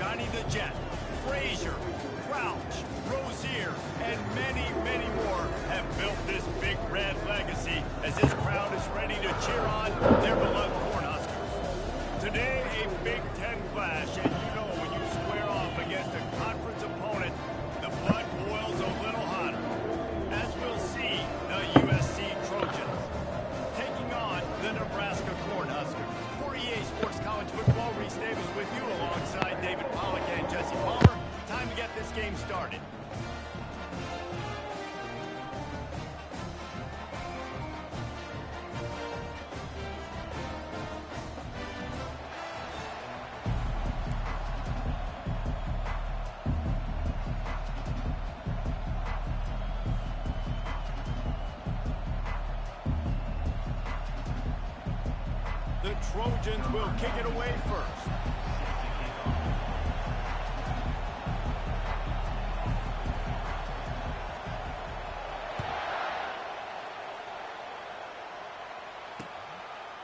Johnny the Jet, Frazier, Crouch, Rozier, and many, many more have built this Big Red legacy as this crowd is ready to cheer on their beloved Cornhuskers. Today, a Big Ten clash, and you know when you square off against a conference opponent, the blood boils a little hotter. As we'll see, the USC Trojans taking on the Nebraska Cornhuskers. For EA Sports College Football, Reese Davis with you alongside David Pollack and Jesse Palmer. Time to get this game started. The Trojans will kick it away first.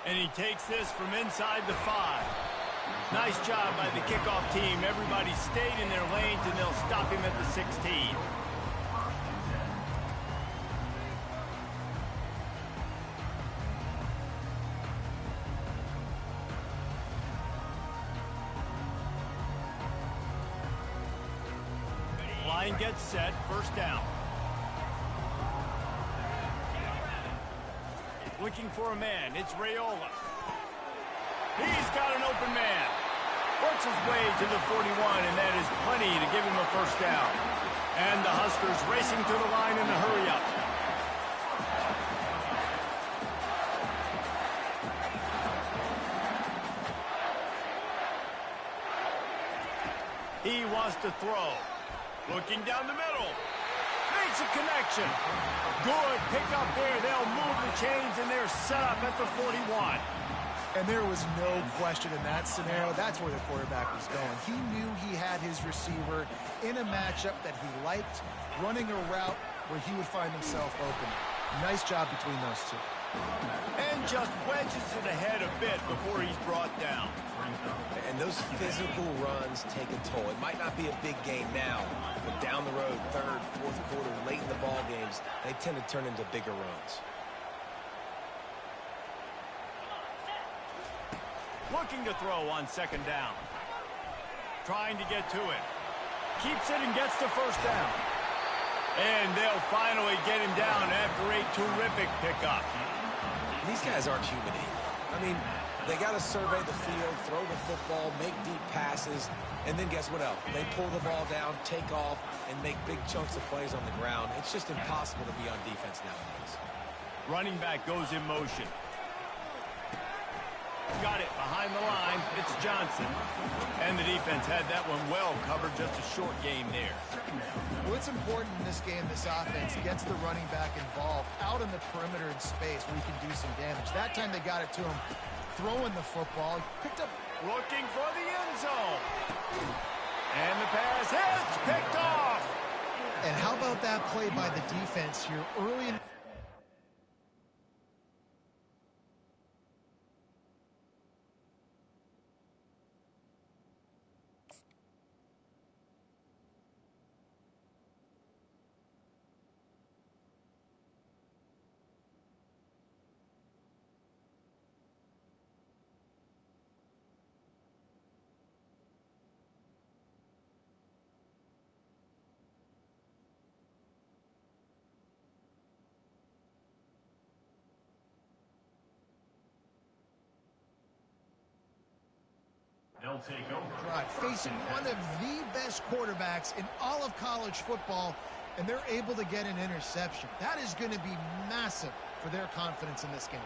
And he takes this from inside the 5. Nice job by the kickoff team. Everybody stayed in their lanes, and they'll stop him at the 16. Line gets set, first down. Looking for a man, it's Raiola. He's got an open man. Works his way to the 41, and that is plenty to give him a first down. And the Huskers racing to the line in a hurry-up. He wants to throw. Looking down the middle. Makes a connection. Good pick up there. They'll move the chains, and they're set up at the 41. And there was no question in that scenario. That's where the quarterback was going. He knew he had his receiver in a matchup that he liked, running a route where he would find himself open. Nice job between those two. And just wedges it ahead a bit before he's brought down. And those physical runs take a toll. It might not be a big game now, but down the road, third, fourth quarter, late in the ball games, they tend to turn into bigger runs. Looking to throw on second down. Trying to get to it. Keeps it and gets the first down. And they'll finally get him down after a terrific pickup. These guys aren't human. I mean, they got to survey the field, throw the football, make deep passes, and then guess what else? They pull the ball down, take off, and make big chunks of plays on the ground. It's just impossible to be on defense nowadays. Running back goes in motion. Got it behind the line. It's Johnson. And the defense had that one well covered. Just a short game there. Well, it's important in this game, this offense gets the running back involved out in the perimeter in space where he can do some damage. That time they got it to him throwing the football. Picked up. Looking for the end zone. And the pass hits. Picked off. And how about that play by the defense here early in... They'll take over. Right, facing one of the best quarterbacks in all of college football, and they're able to get an interception. That is going to be massive for their confidence in this game.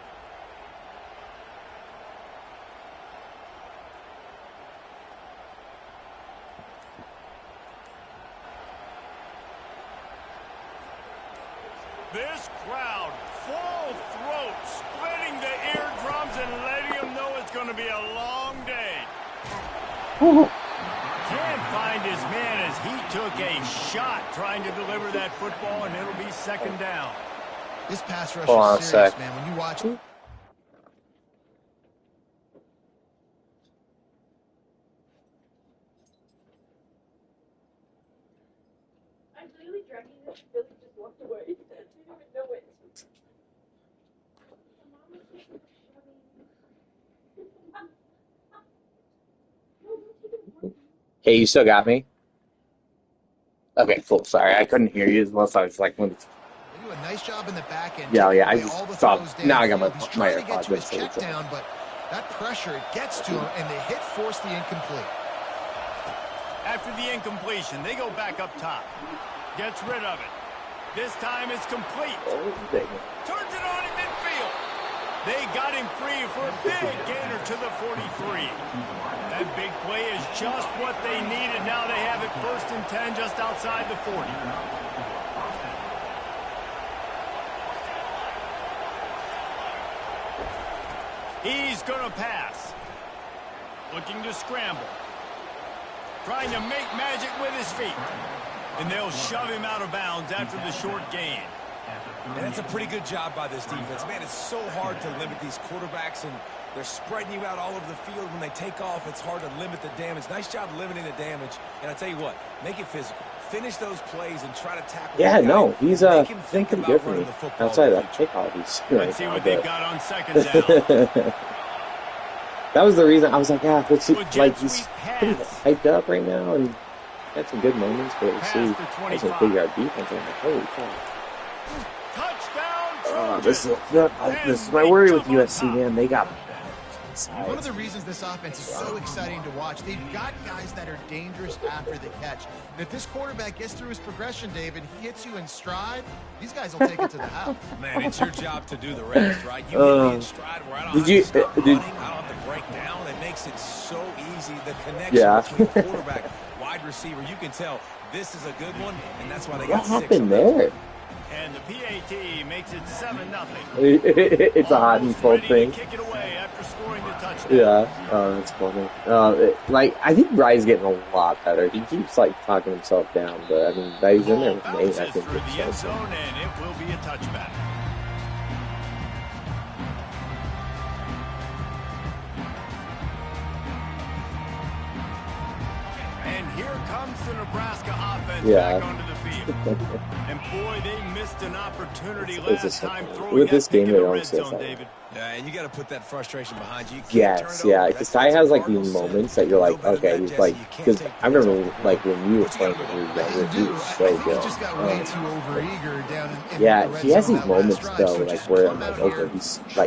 This crowd, full throat, splitting the eardrums and letting them know it's going to be a long day. Can't find his man as he took a shot trying to deliver that football, and it'll be second down. This pass rush is serious, man. When you watch it. Hey, you still got me? Okay, cool. Sorry, I couldn't hear you as well, so I was like, They do a nice job in the back end, yeah, taking yeah. I away just all the thought throws now I got downfield. He's my trying to get AirPods to in, his so check it's down, but that pressure, it gets to him, and the hit forced the incomplete. After the incompletion, they go back up top. Gets rid of it. This time it's complete. Turns it on in midfield. They got him free for a big gainer to the 43. That big play is just what they needed. Now they have it 1st and 10 just outside the 40. He's going to pass. Looking to scramble. Trying to make magic with his feet. And they'll shove him out of bounds after the short gain. And that's a pretty good job by this defense. Man, it's so hard to limit these quarterbacks, and they're spreading you out all over the field. When they take off, it's hard to limit the damage. Nice job limiting the damage. And I tell you what, make it physical. Finish those plays and try to tackle. Yeah, no, he's been think pretty about good for running me. the football Outside in of the that future. kickoff, he's Let's see what they've got on 2nd down. That was the reason I was like, yeah, let's see. Well, jet Like, he's sweep pretty pass. hyped up right now, and had some good moments, but let's see. Past the I was 25. figure out defense. I'm like, holy cow. Touchdown, This Trojans. is my worry with USC, man. They got One of the reasons this offense is so exciting to watch, they've got guys that are dangerous after the catch. And if this quarterback gets through his progression, David, he hits you in stride, these guys will take it to the house. Man, it's your job to do the rest, right? You hit me in stride where I don't have to stop running. I don't have to break down. It makes it so easy. The connection between quarterback, wide receiver, you can tell this is a good one, and that's why they got 6 What happened on there? And the PAT makes it 7-0. It's a hot and cold thing. Kick it away after scoring the touchdown. Yeah, that's funny. I think Rye's getting a lot better. He keeps like talking himself down, but I mean, he's in there with an 8. I think through the end it's zone, and it will be a touchback. And here comes the Nebraska offense back onto the field. And boy, they missed an opportunity last time throwing with this that pick game, in they the don't red say zone, something. David. Yeah, and you got to put that frustration behind you. You can't Yes, turn it yeah, over. because That's Ty what has the like these Cardinals said. moments that you're like, No better okay, than he's that, like, Jesse. You can't because take I remember points off like when you were But you playing gotta when you were go. younger, he was I so think good. he just got way too overeager down in Yeah, the red he has zone these that last moments drive. though, So like just where come I'm out like, here,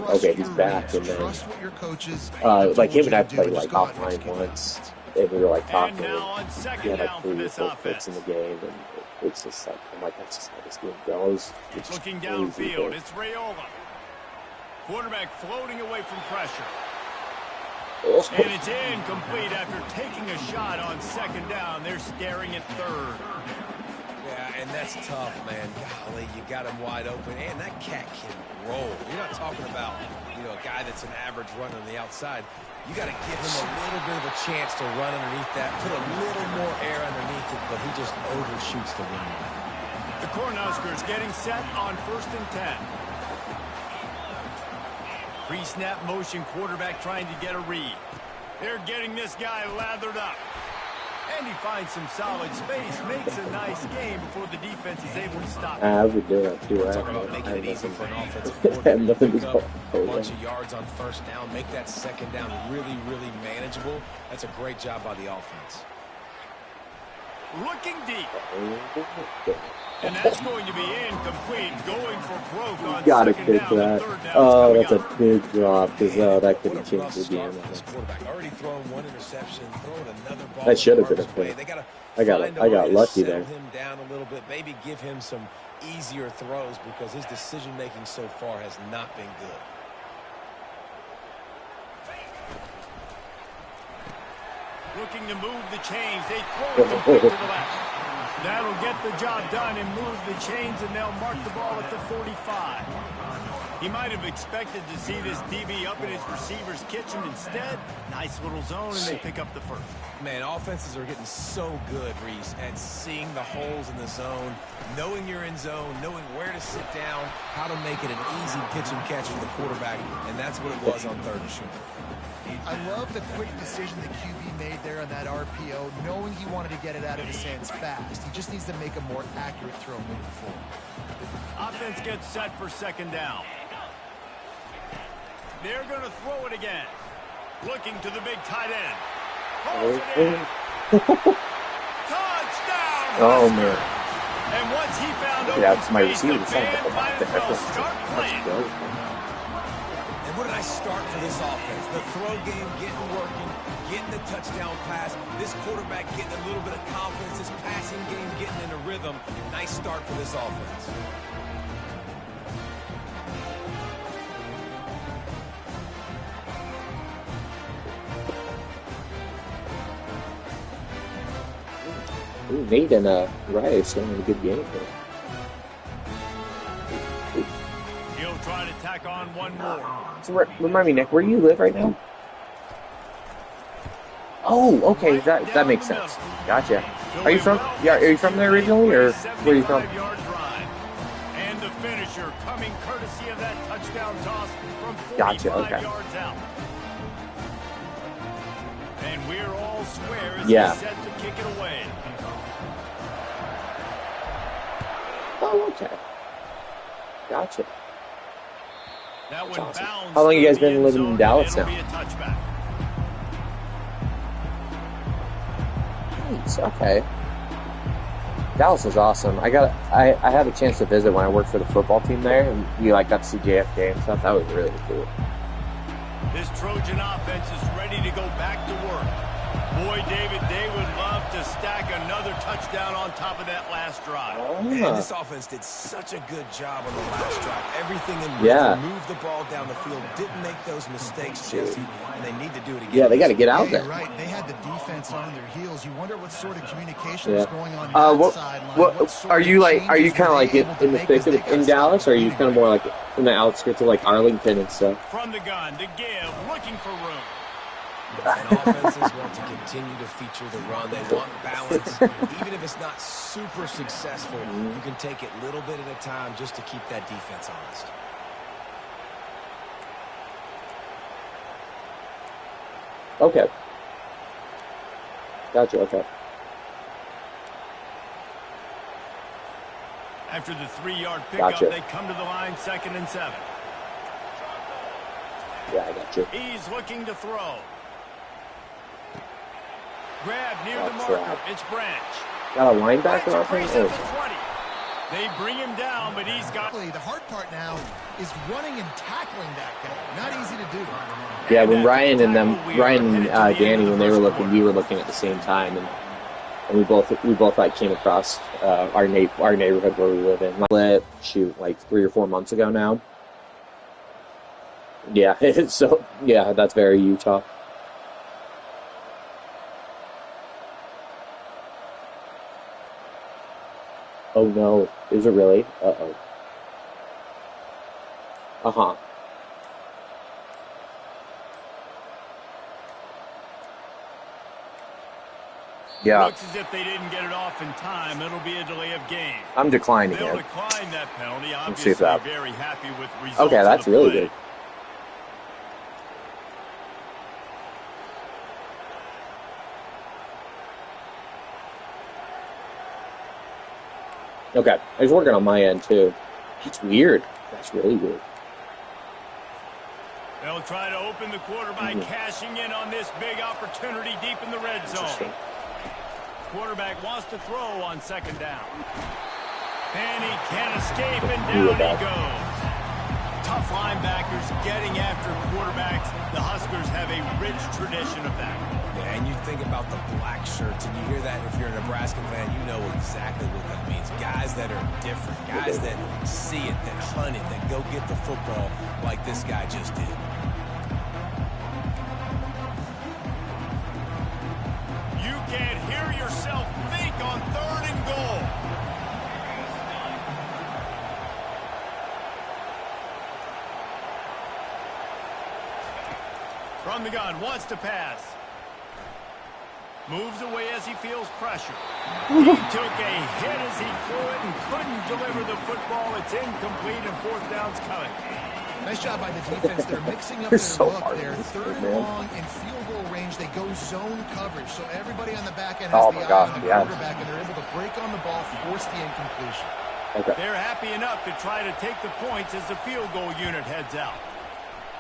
okay, he's trust back, your and then trust what your coaches like told him you and I to do, played and like just go out and offline execute. once, and we were like talking, And now on and he second had like down 3 for or this 4 picks in offense. the game, and it's just like, I'm like, that's just how this game goes. It's just Looking crazy, downfield, but it's Raiola. Quarterback floating away from pressure. And it's incomplete after taking a shot on second down. They're staring at third. Yeah, and that's tough, man. Golly, you got him wide open, and that cat can roll. You're not talking about, a guy that's an average runner on the outside. You got to give him a little bit of a chance to run underneath that, put a little more air underneath it, but he just overshoots the rim. The Cornhuskers getting set on 1st and 10. Pre-snap motion, quarterback trying to get a read. They're getting this guy lathered up. And he finds some solid space, makes a nice game before the defense is able to stop him. I would do that too. Talk about making it easy for an offensive I have coordinator. nothing Pick to up go. a bunch of yards on 1st down, make that 2nd down really, really manageable. That's a great job by the offense. Looking deep. And that's going to be incomplete. Going for broke on Gotta 2nd kick down and that. 3rd down. Oh, It's that's coming a up. big drop because that could What a have changed rough the start game. for this quarterback. Already thrown 1 interception, throwing another ball. That should have been a harm's way. pick. They gotta I got find a I got way to lucky settle there. him down a little bit, maybe give him some easier throws because his decision making so far has not been good. Looking to move the chains. They throw it complete to the left. That'll get the job done and move the chains, and they'll mark the ball at the 45. He might have expected to see this DB up in his receiver's kitchen. Instead, nice little zone, and they pick up the first. Man, offenses are getting so good, Reese, at seeing the holes in the zone, knowing you're in zone, knowing where to sit down, how to make it an easy pitch and catch for the quarterback, and that's what it was on 3rd and short. I love the quick decision the QB made there on that RPO, knowing he wanted to get it out of his hands fast. He just needs to make a more accurate throw moving forward. Offense gets set for second down. They're going to throw it again. Looking to the big tight end. Throws it in. Touchdown! Oh, man. And once he found open Yeah, it's my space, the receiver. band might as well start playing. And what did I start for this offense? The throw game getting working, getting the touchdown pass. This quarterback getting a little bit of confidence. This passing game getting in a rhythm. Nice start for this offense. Ooh, Nate and Ryan still in a good game here. He'll try to tack on one more. So remind me, Nick, where do you live right now? Oh, okay, that makes sense. Gotcha. Are you from? Yeah, are you from there originally, or where are you from? And the finisher coming courtesy of that touchdown toss from 45 Gotcha, okay. yards out. And we're all square as Yeah. he's set to kick it away. Oh, okay. Gotcha. That one Awesome. bounds How long you guys through the been end living in zone, Dallas and now? it'll be a touchback. Nice, okay. Dallas is awesome. I had a chance to visit when I worked for the football team there, and we got to see JFK and stuff. That was really cool. This Trojan offense is ready to go back to work. Boy, David, they would love to stack another touchdown on top of that last drive. Man, this offense did such a good job on the last drive. Everything in rhythm, Yeah. moved the ball down the field, didn't make those mistakes, Jesse, and they need to do it again. Yeah, they got to get out Yeah, there. you're right. They had the defense on their heels. You wonder what sort of communication Yeah. was going on that sideline. What sort Are of you changes kind of were like they able to in the make thick as of they it got in Dallas, or are you started? kind of more like in the outskirts of like Arlington and stuff? From the gun to give, looking for room. And offenses want to continue to feature the run. They want balance. Even if it's not super successful, you can take it little bit at a time just to keep that defense honest. Okay. Gotcha. Okay. After the 3-yard pickup, Gotcha. they come to the line 2nd and 7. Yeah, I got you. He's looking to throw. Grab near the That's marker. right. It's Branch. Got a linebacker Branch off him? breaks at the Oh, 20. They bring him down, but he's got... The hard part now is running and tackling that guy. Not easy to do. yeah, when Ryan and Danny, when they were looking, we were looking at the same time, and we both like came across our neighborhood where we live in. Like 3 or 4 months ago now. Yeah, so yeah, that's very Utah. Oh no, is it really? Uh-oh. Uh-huh. Yeah, Looks as if they didn't get it off in time. It'll be a delay of game. I'm declining They'll it. decline that penalty. see Obviously, if that- very happy with results. Okay, of that's the really play. good. Okay, I was working on my end too. That's weird. That's really weird. They'll try to open the quarter by cashing in on this big opportunity deep in the red zone. Interesting. Quarterback wants to throw on 2nd down. And he can't escape, and Feel down that. he goes. Tough linebackers getting after quarterbacks. The Huskers have a rich tradition of that. Yeah, and you think about the black shirts, and you hear that if you're a Nebraska fan, you know exactly what that means. Guys that are different, guys that see it, that hunt it, that go get the football like this guy just did. You can't hear yourself think on 3rd and goal. From the gun, wants to pass. Moves away as he feels pressure. He took a hit as he threw it and couldn't deliver the football. It's incomplete and 4th down's coming. Nice job by the defense. They're mixing up They're their so look hard there. in this Third game, and man. long in field goal range. They go zone coverage. So everybody on the back end Oh has my the eye gosh, on the yeah. quarterback, and they're able to break on the ball, force the incompletion. Okay. They're happy enough to try to take the points as the field goal unit heads out.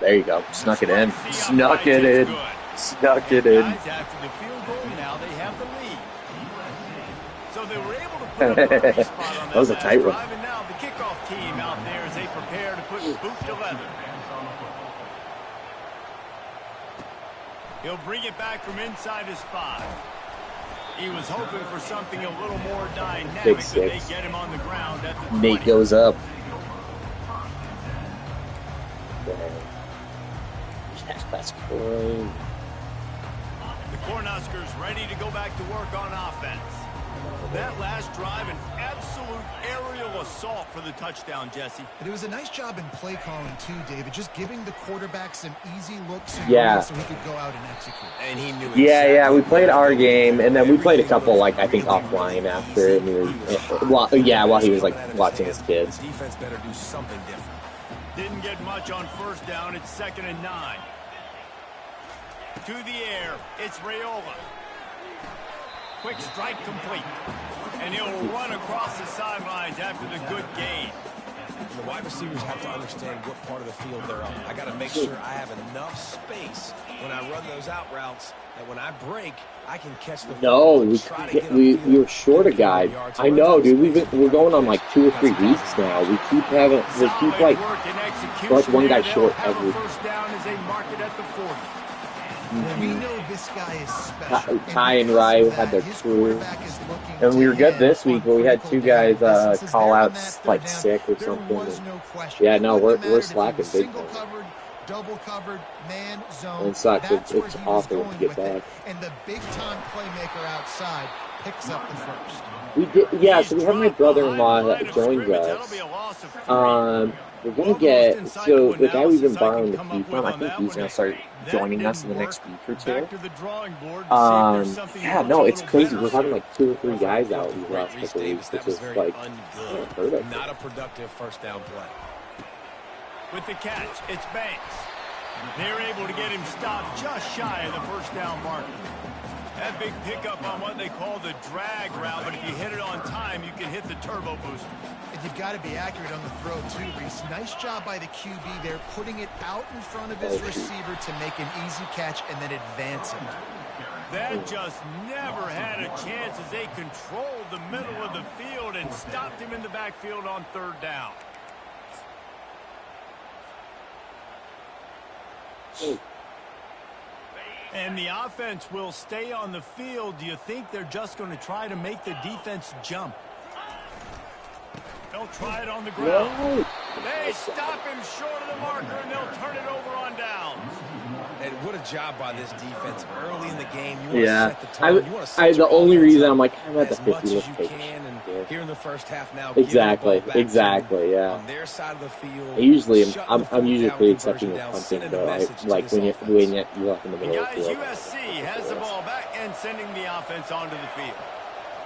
There you go. Snuck it in. See how Snuck high it it's in. good. Snuck And it in. guys, after the field goal, now they have the lead. So they were able to put up a pretty spot on That was a last tight one. drive, and now the kickoff team out there as they prepare to put boot to leather. He'll bring it back from inside his 5. He was hoping for something a little more dynamic, Big but they six. get him on the ground at the 20. Nate goes up. That's cool. The Cornhuskers ready to go back to work on offense. That last drive, an absolute aerial assault for the touchdown, Jesse. But it was a nice job in play calling too, David, just giving the quarterback some easy looks and Yeah. reads so he could go out and execute. And he knew Yeah, we exactly played what our to do. game, and then we played a couple, Everything like, I think really, offline really after, easy. and we were, He was while he was, like, Playing watching at his kids. The defense better do something different. Didn't get much on first down. It's 2nd and 9. To the air, it's Raiola. Quick strike complete. And he'll run across the sidelines after the good gain. And the wide receivers have to understand what part of the field they're on. I got to make sure I have enough space when I run those out routes that when I break, I can catch the No, football and we try to get we upfield were short a and get guy. more yards. I know, dude. We're going on like 2 or 3 weeks now. We keep Solid like work and execution we're like one guy there. short They'll have every. a first down as they mark it at the 40. We know this guy is special. Ty and because Rye of had that, their his crew. quarterback is looking And we to were good him this week, on but we had critical 2 guys down distances. call There on out that third like down, sick or there something. was And, no question. yeah, It no, wouldn't have we're mattered if he slacking was big single time. covered, double covered, man zone. And it sucks. That's where It's he was awful to going get with it. back. And the big time playmaker outside picks up the first. We did, yeah. So we have my He's dropped brother-in-law behind the line that of joins scrimmage. That'll us. be a loss of 3. We're gonna Well, the get most so insightful the guy we've been analysis I can borrowing the come key up from. with I on think that he's one gonna is start that joining us in didn't the next work. week or Back two. to the drawing board to see if there's something Yeah, that no, looks a it's little crazy. better. We're having like 2 or 3 guys out The these great last Reese couple Davis, weeks, that which was is very like ungood. unheard of. Not a productive first down play. With the catch, it's Banks. They're able to get him stopped just shy of the first down marker. That big pickup on what they call the drag route, but if you hit it on time, you can hit the turbo booster. And you've got to be accurate on the throw too, Reese. Nice job by the QB there, putting it out in front of his receiver to make an easy catch and then advance it. That just never had a chance as they controlled the middle of the field and stopped him in the backfield on 3rd down. And the offense will stay on the field. Do you think they're just going to try to make the defense jump? They'll try it on the ground. No. They stop him short of the marker, and they'll turn it over on downs. And what a job by this defense early in the game. You want to Yeah, set the tone. You want to set the your only offense reason up I'm like I'm at the as much 50 as let's you take can, and yeah. here in the first half now, Exactly, give the ball back to exactly, them yeah. on their side of the field. I usually shutting I'm the fourth usually down pretty conversion accepting of down, punting sending a though. message to Like this when offense. you're up in the And middle of the guys, field. USC has the ball back and sending the offense onto the field.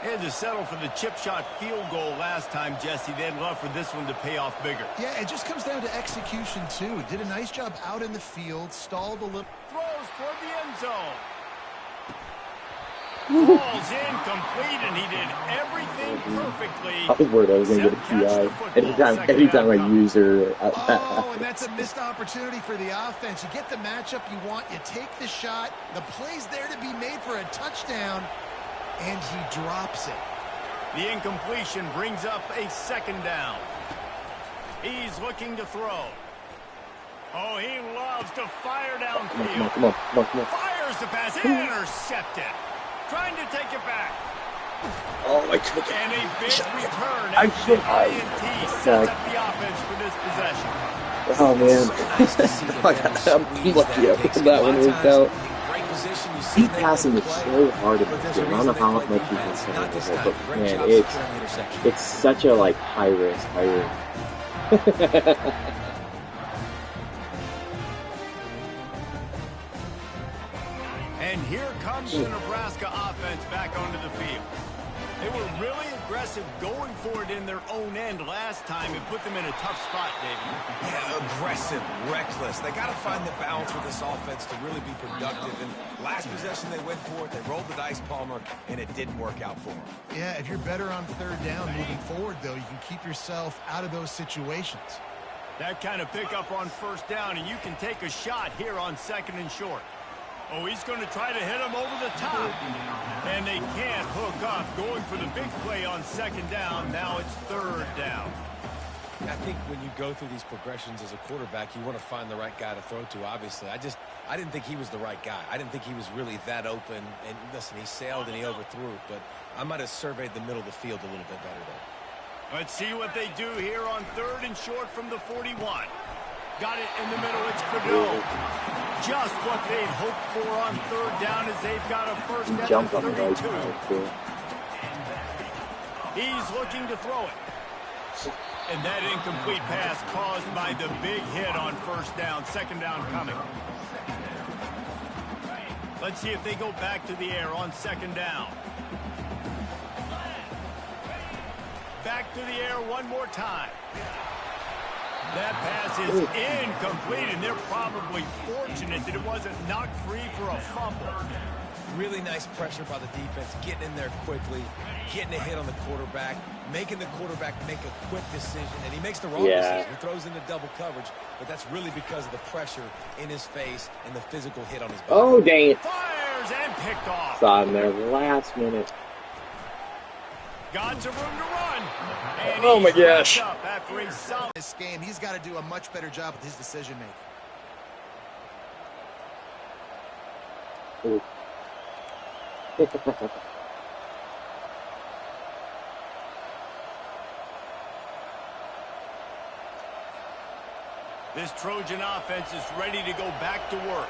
They had to settle for the chip shot field goal last time, Jesse. They'd love for this one to pay off bigger. Yeah, it just comes down to execution too. Did a nice job out in the field, stalled a little. Throws toward the end zone. Falls incomplete, and he did everything perfectly. I was worried I was gonna get a Except catch the PI football. anytime I Second use her. Oh, and that's a missed opportunity for the offense. You get the matchup you want, you take the shot, the play's there to be made for a touchdown, and he drops it. The incompletion brings up a 2nd down. He's looking to throw. Oh, he loves to fire downfield. Come on. Fires the pass, intercepted. Trying to take it back. Oh, I took it. And a big return I'm after so the high. INT sets up the offense for this possession. Oh man, Nice to see the I'm squeeze lucky that I picks. put that A lot one of worked times, out. in great position, you see Deep they passing make is the play, so hard in but this there's a game. I don't reason know they how play much you can defense. say Not this about time. it, but Great man, job securing the interception. it's such a like high risk. And here comes the Nebraska offense back onto the field. They were really aggressive going for it in their own end last time and put them in a tough spot, David. Yeah, aggressive, reckless. They got to find the balance with this offense to really be productive. And last possession they went for it, they rolled the dice, Palmer, and it didn't work out for them. Yeah, if you're better on third down moving forward, though, you can keep yourself out of those situations. That kind of pickup on first down, and you can take a shot here on second and short. Oh, he's going to try to hit him over the top. And they can't hook up. Going for the big play on second down. Now it's third down. I think when you go through these progressions as a quarterback, you want to find the right guy to throw to, obviously. I didn't think he was the right guy. I didn't think he was really that open. And listen, he sailed and he overthrew it, but I might have surveyed the middle of the field a little bit better there. Let's see what they do here on third and short from the 41. Got it in the middle. It's Fedor. Just what they'd hoped for on third down as they've got a first down at the 32. He's looking to throw it. And that incomplete pass caused by the big hit on first down. Second down coming. Let's see if they go back to the air on second down. Back to the air one more time. That pass is incomplete, and they're probably fortunate that it wasn't knocked free for a fumble. Really nice pressure by the defense, getting in there quickly, getting a hit on the quarterback, making the quarterback make a quick decision, and he makes the wrong decision. He throws into double coverage, but that's really because of the pressure in his face and the physical hit on his body. Oh, dang it. Fires and picked off. Saw him there last minute. Got some room to run. And oh, my gosh. Up after a solid This game, he's got to do a much better job with his decision-making. This Trojan offense is ready to go back to work.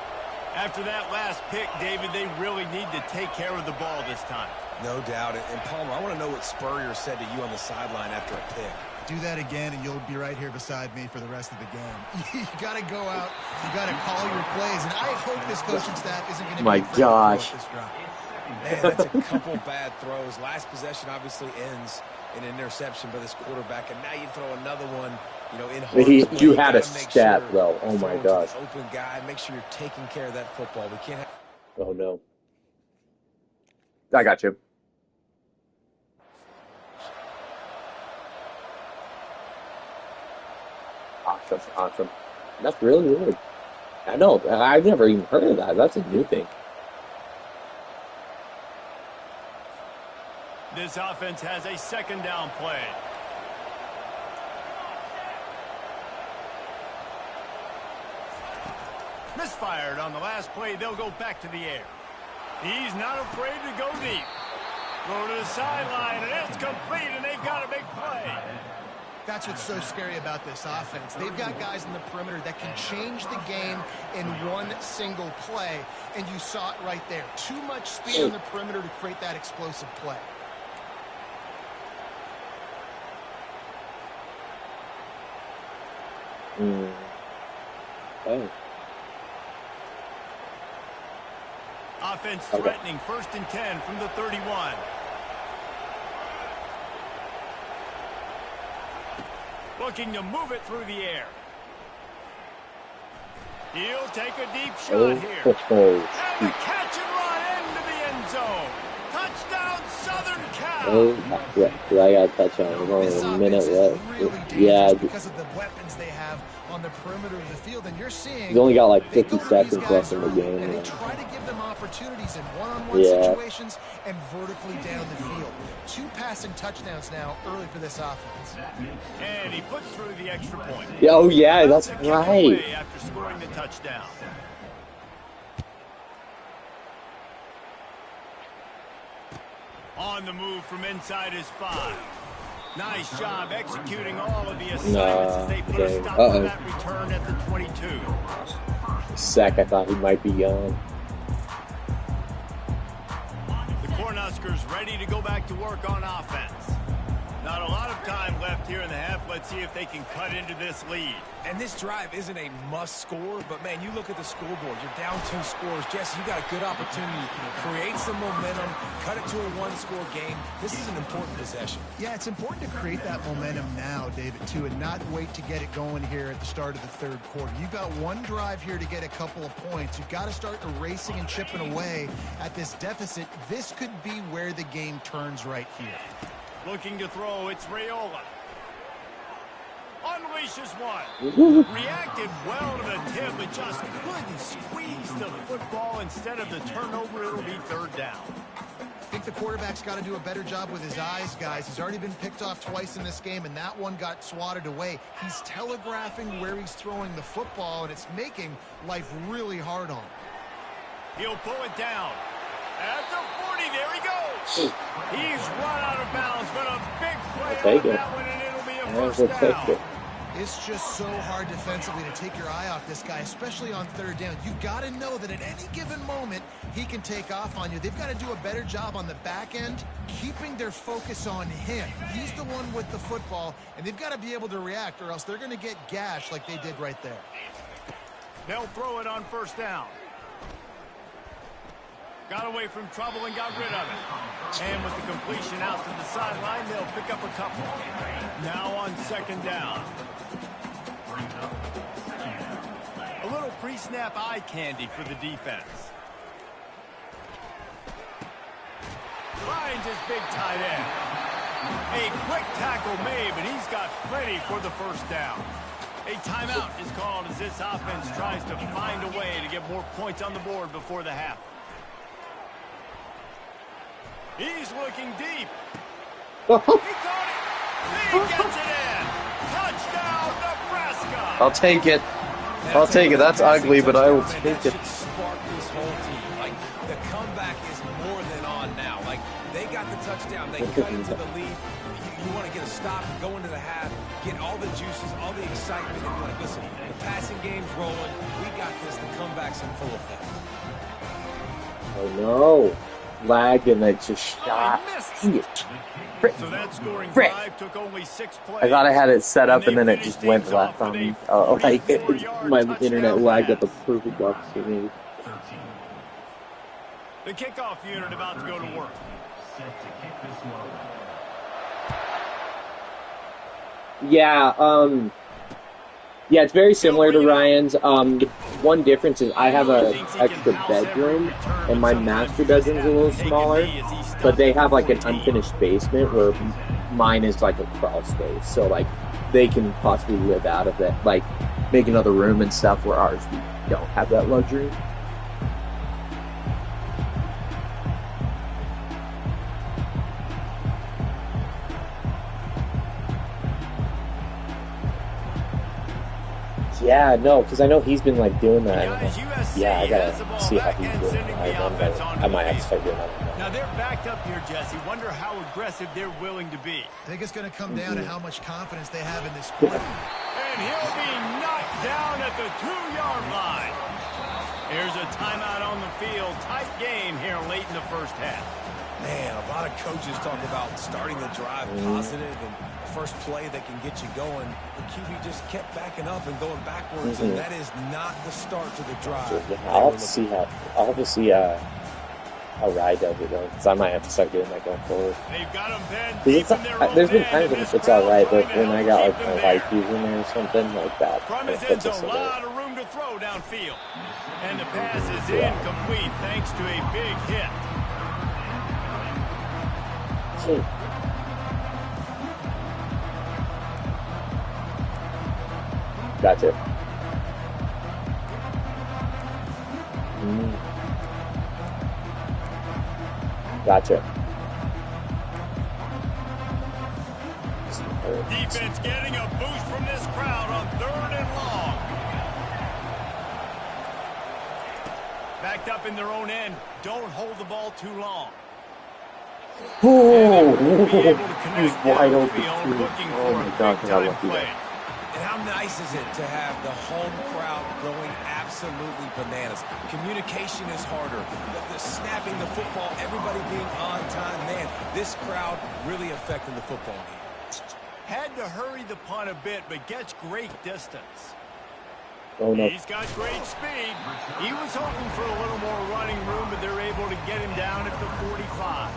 After that last pick, David, they really need to take care of the ball this time. No doubt. And Palmer, I want to know what Spurrier said to you on the sideline after a pick. Do that again, and you'll be right here beside me for the rest of the game. You got to go out. You got to call your plays, and I hope this coaching staff isn't going to be afraid to throw this drive. Man, that's a couple bad throws. Last possession obviously ends in an interception by this quarterback, and now you throw another one, you know, in harm's way. You had a stat, though. Oh, my gosh. Open guy. Make sure you're taking care of that football. We can't have... Oh, no. I got you. Awesome. That's really weird. I know. I've never even heard of that. That's a new thing. This offense has a second down play. Misfired on the last play. They'll go back to the air. He's not afraid to go deep. Go to the sideline, and it's complete, and they've got a big play. That's what's so scary about this offense. They've got guys in the perimeter that can change the game in one single play, and you saw it right there. Too much speed on the perimeter to create that explosive play. Oh. Offense threatening, 1st and 10 from the 31. Looking to move it through the air. He'll take a deep shot here. And the catch and run into the end zone. Touchdown, Southern Cal. Oh, yeah, I got a touchdown. We're only a minute left. Really yeah. Because of the weapons they have on the perimeter of the field, and you're seeing he's only got like 50 seconds left in the game. And they try to give them opportunities in one-on-one situations and vertically down the field. 2 passing touchdowns now early for this offense. And he puts through the extra point. Yeah, oh yeah, that's right. After scoring the touchdown. On the move from inside his 5. Nice job executing all of the assignments as they put a stop to that return at the 22. Sack, I thought he might be gone. The Cornhuskers ready to go back to work on offense. Not a lot of time left here in the half. Let's see if they can cut into this lead. And this drive isn't a must score, but man, you look at the scoreboard, you're down 2 scores. Jesse, you got a good opportunity to create some momentum, cut it to a 1-score game. This is an important possession. Yeah, it's important to create that momentum now, David, too, and not wait to get it going here at the start of the third quarter. You've got one drive here to get a couple of points. You've got to start erasing and chipping away at this deficit. This could be where the game turns right here. Looking to throw, it's Raiola. Unleashes one. Reacted well to the tip, but just couldn't squeeze the football. Instead of the turnover, it'll be third down. I think the quarterback's got to do a better job with his eyes, guys. He's already been picked off twice in this game, and that one got swatted away. He's telegraphing where he's throwing the football, and it's making life really hard on him. He'll pull it down. At the 40, there he goes. He's run out of bounds, but a big play on that one, and it'll be a first down. It's just so hard defensively to take your eye off this guy, especially on third down. You've got to know that at any given moment, he can take off on you. They've got to do a better job on the back end, keeping their focus on him. He's the one with the football, and they've got to be able to react, or else they're going to get gashed like they did right there. They'll throw it on first down. Got away from trouble and got rid of it. And with the completion out to the sideline, they'll pick up a couple. Now on second down. A little pre-snap eye candy for the defense. Finds his big tight end. A quick tackle made, but he's got plenty for the first down. A timeout is called as this offense tries to find a way to get more points on the board before the half. He's looking deep. He got it. He gets it in. Touchdown, Nebraska. I'll take it. I'll take it. That's ugly, but I will take it. Spark this whole team. Like, the comeback is more than on now. Like, they got the touchdown. They cut into the lead. You want to get a stop, go into the half, get all the juices, all the excitement, and be like, listen, the passing game's rolling. We got this. The comeback's in full effect. Oh, no. Lagged and it just shot. So that scoring drive took only 6 plays. I thought I had it set up and then it just went left on me. Oh, like my internet lagged at the perfect opportunity. The kickoff unit about to go to work. Yeah, yeah, it's very similar to Ryan's. The one difference is I have an extra bedroom, and my master bedroom is a little smaller, but they have like an unfinished basement where mine is like a crawl space, so like they can possibly live out of it, like make another room and stuff, where ours, we don't have that luxury. Yeah, no, because I know he's been like doing that. Yeah, I gotta see how he's doing. I might have to start doing that. Now they're backed up here, Jesse. Wonder how aggressive they're willing to be. I think it's going to come down to how much confidence they have in this quarter. And he'll be knocked down at the 2-yard line. Here's a timeout on the field. Tight game here late in the first half. Man, a lot of coaches talk about starting the drive positive and the first play that can get you going. The QB just kept backing up and going backwards, and that is not the start to the drive. I'll have to see how Rye does it though, because I might have to start doing that going forward. They've got him bent deep in their own there's been end, times when it's alright, but when I got like my Vikings in there or something like that, from his end zone, a lot of room to throw downfield, and the pass is incomplete thanks to a big hit. Gotcha. Gotcha. Defense getting a boost from this crowd on 3rd and long. Backed up in their own end. Don't hold the ball too long. Oh, he's wide open. Oh my God, how lucky that. And how nice is it to have the home crowd going absolutely bananas? Communication is harder. The snapping the football, everybody being on time. Man, this crowd really affecting the football game. Had to hurry the punt a bit, but gets great distance. Oh no. He's got great speed. He was hoping for a little more running room, but they're able to get him down at the 45.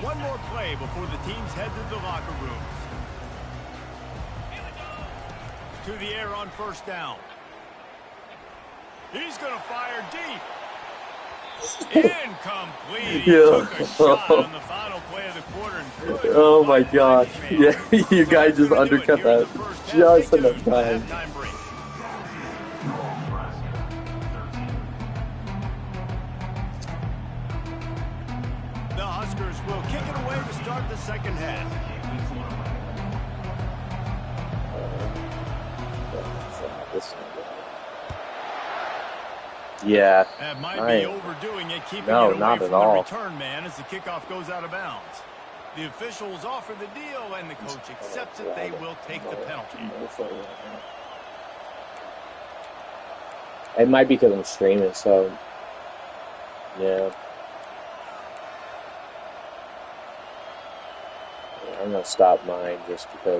One more play before the teams head to the locker rooms. To the air on first down. He's going to fire deep. Incomplete. He took a shot on the final play of the quarter. Oh my gosh. Yeah, you guys just undercut that just enough time. The Huskers will kick it away to start the second half. Yeah. That might be overdoing it, keeping it away not from at all. the return man as the kickoff goes out of bounds. The officials offer the deal, and the coach accepts it. They will take the penalty. It might be because I'm streaming, so yeah. I'm gonna stop mine just because.